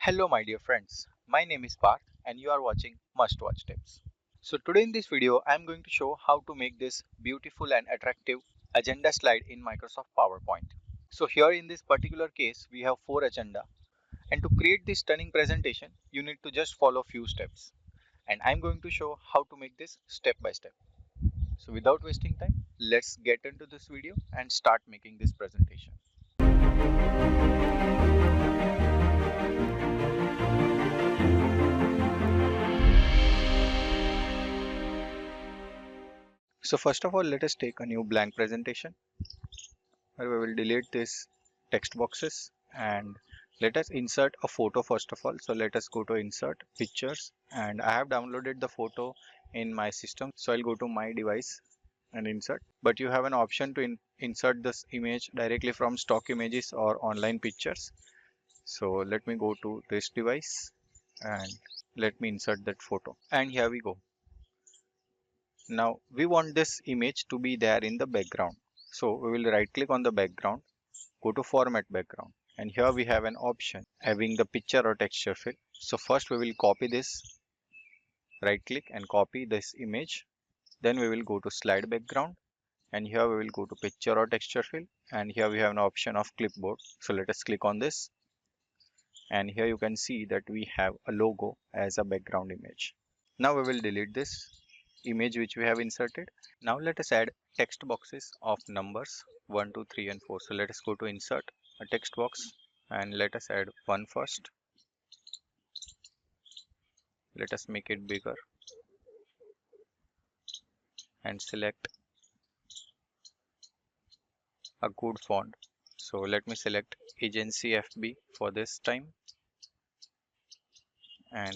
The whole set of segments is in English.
Hello my dear friends, my name is Parth and you are watching Must Watch Tips. So today in this video I am going to show how to make this beautiful and attractive agenda slide in Microsoft PowerPoint. So here in this particular case we have 4 agenda, and to create this stunning presentation you need to just follow few steps, and I am going to show how to make this step by step. So without wasting time, let's get into this video and start making this presentation. So first of all, let us take a new blank presentation where we will delete this text boxes, and let us insert a photo first of all. So let us go to insert pictures, and I have downloaded the photo in my system. So I'll go to my device and insert, but you have an option to insert this image directly from stock images or online pictures. So let me go to this device and let me insert that photo, and here we go. Now we want this image to be there in the background. So we will right click on the background, go to format background, and here we have an option having the picture or texture fill. So first we will copy this, right click and copy this image. Then we will go to slide background, and here we will go to picture or texture fill, and here we have an option of clipboard. So let us click on this, and here you can see that we have a logo as a background image. Now we will delete this image which we have inserted. Now let us add text boxes of numbers 1, 2, 3 and 4. So let us go to insert a text box and let us add 1 first. Let us make it bigger and select a good font. So let me select Agency FB for this time, and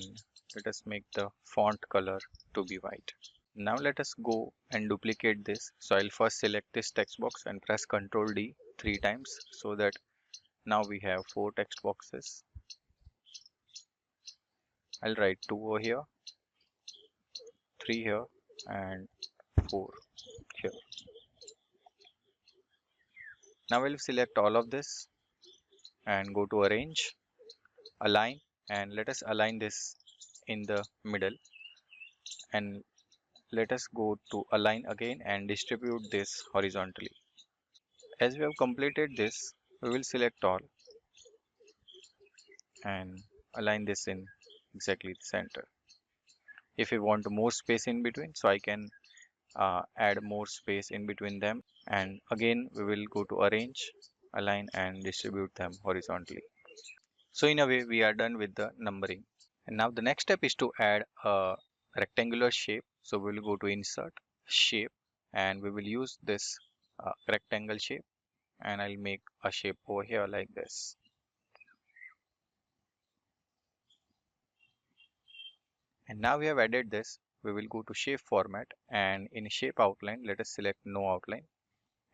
let us make the font color to be white. Now let us go and duplicate this. So I'll first select this text box and press Ctrl D 3 times, so that now we have 4 text boxes. I'll write 2 over here, 3 here and 4 here. Now we'll select all of this and go to arrange, align, and let us align this in the middle, and let us go to align again and distribute this horizontally. As we have completed this, we will select all and align this in exactly the center. If we want more space in between, so I can add more space in between them, and again we will go to arrange, align and distribute them horizontally. So in a way we are done with the numbering, and now the next step is to add a rectangular shape. So we will go to insert shape, and we will use this rectangle shape, and I'll make a shape over here like this. And now we have added this, we will go to shape format, and in shape outline let us select no outline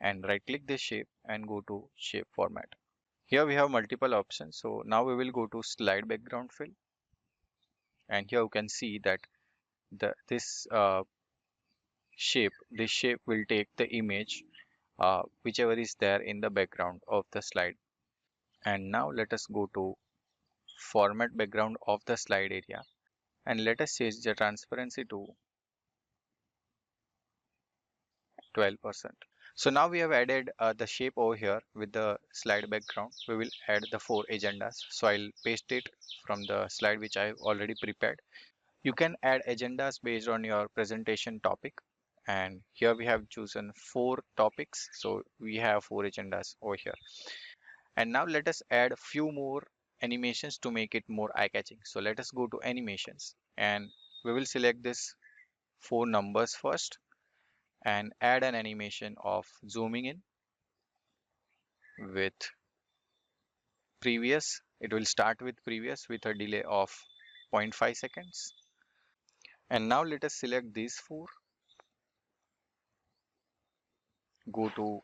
and right click this shape and go to shape format. Here we have multiple options. So now we will go to slide background fill, and here you can see that this shape will take the image whichever is there in the background of the slide. And now let us go to format background of the slide area, and let us change the transparency to 12%. So now we have added the shape over here with the slide background. We will add the 4 agendas. So I'll paste it from the slide which I have already prepared. You can add agendas based on your presentation topic, and here we have chosen 4 topics. So we have 4 agendas over here. And now let us add a few more animations to make it more eye-catching. So let us go to animations, and we will select this 4 numbers first and add an animation of zooming in with previous. It will start with previous with a delay of 0.5 seconds. And now let us select these 4, go to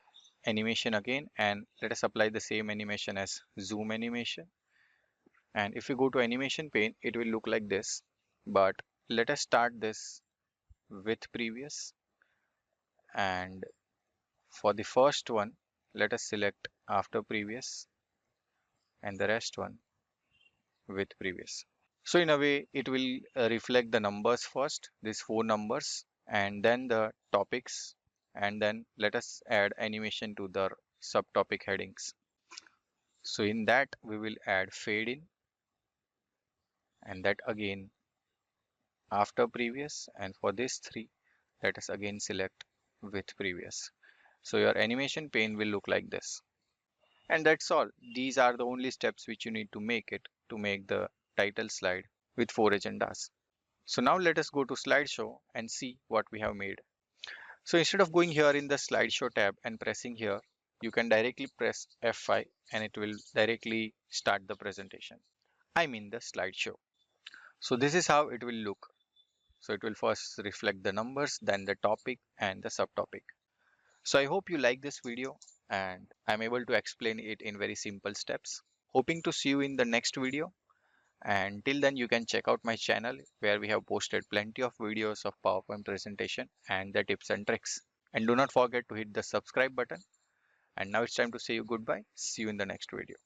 animation again, and let us apply the same animation as zoom animation. And if you go to animation pane, it will look like this, but let us start this with previous, and for the first one let us select after previous, and the rest one with previous. So in a way, it will reflect the numbers first, these 4 numbers, and then the topics, and then let us add animation to the subtopic headings. So in that, we will add fade in, and that again after previous, and for this 3, let us again select with previous. So your animation pane will look like this. And that's all. These are the only steps which you need to make the title slide with 4 agendas. So now let us go to slideshow and see what we have made. So instead of going here in the slideshow tab and pressing here, you can directly press F5 and it will directly start the presentation. I mean the slideshow. So this is how it will look. So it will first reflect the numbers, then the topic and the subtopic. So I hope you like this video and I'm able to explain it in very simple steps. Hoping to see you in the next video. And till then, you can check out my channel where we have posted plenty of videos of PowerPoint presentation and the tips and tricks. And do not forget to hit the subscribe button. And now it's time to say you goodbye. See you in the next video.